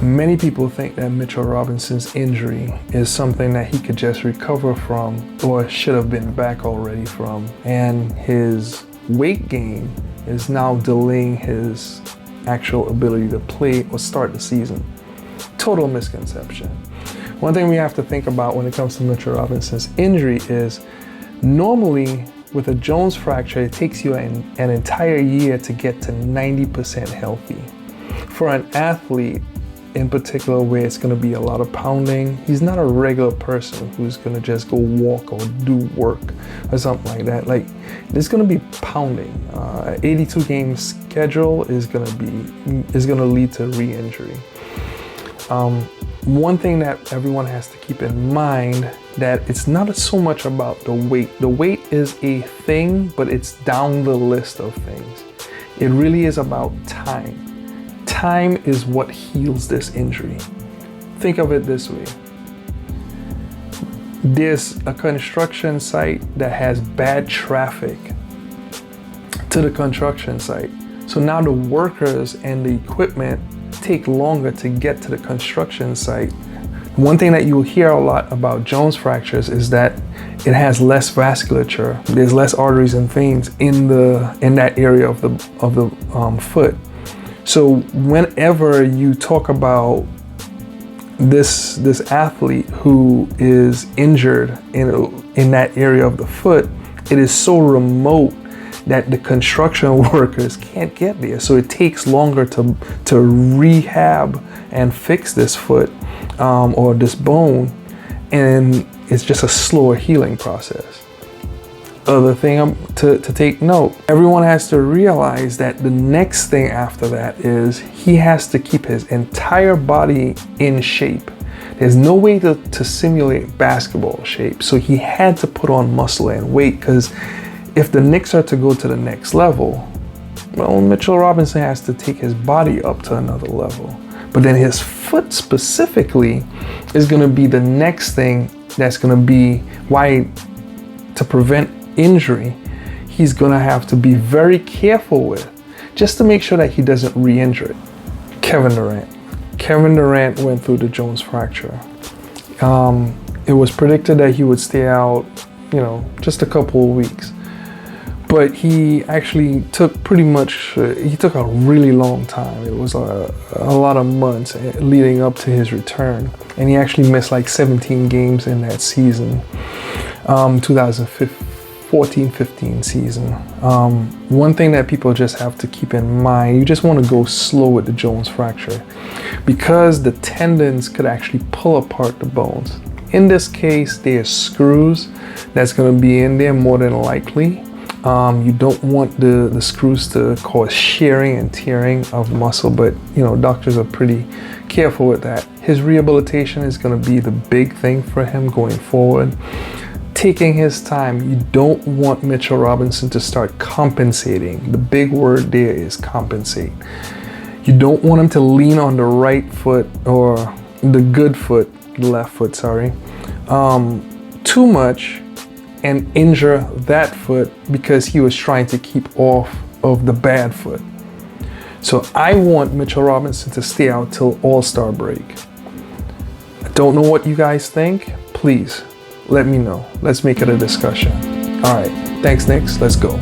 Many people think that Mitchell Robinson's injury is something that he could just recover from or should have been back already from, and his weight gain is now delaying his actual ability to play or start the season. Total misconception. One thing we have to think about when it comes to Mitchell Robinson's injury is normally with a Jones fracture, it takes you an entire year to get to 90% healthy. For an athlete, in particular, where it's going to be a lot of pounding, he's not a regular person who's going to just go walk or do work or something like that. Like, there's going to be pounding. 82 game schedule is going to lead to re-injury. One thing that everyone has to keep in mind that it's not so much about the weight. The weight is a thing, but it's down the list of things. It really is about time. Time is what heals this injury. Think of it this way. There's a construction site that has bad traffic to the construction site. So now the workers and the equipment take longer to get to the construction site. One thing that you'll hear a lot about Jones fractures is that it has less vasculature. There's less arteries and veins in that area of the foot. So whenever you talk about this athlete who is injured in that area of the foot, it is so remote that the construction workers can't get there. So it takes longer to rehab and fix this foot or this bone, and it's just a slower healing process. Other thing to take note, everyone has to realize that the next thing after that is he has to keep his entire body in shape. There's no way to simulate basketball shape, so he had to put on muscle and weight, because if the Knicks are to go to the next level, well, Mitchell Robinson has to take his body up to another level. But then his foot specifically is going to be the next thing that's going to be why, to prevent injury, he's going to have to be very careful with, just to make sure that he doesn't re-injure it. Kevin Durant went through the Jones fracture. It was predicted that he would stay out, just a couple of weeks. But he actually took a really long time. It was a lot of months leading up to his return. And he actually missed like 17 games in that season, 2014-15 season. One thing that people just have to keep in mind, you just want to go slow with the Jones fracture, because the tendons could actually pull apart the bones. In this case, there's screws that's going to be in there more than likely. You don't want the screws to cause shearing and tearing of muscle, but doctors are pretty careful with that. His rehabilitation is going to be the big thing for him going forward. Taking his time. You don't want Mitchell Robinson to start compensating. The big word there is compensate. You don't want him to lean on the right foot, or the good foot, left foot, sorry, too much, and injure that foot because he was trying to keep off of the bad foot. So I want Mitchell Robinson to stay out till All-Star break. I don't know what you guys think. Please let me know. Let's make it a discussion. All right. Thanks, Knicks. Let's go.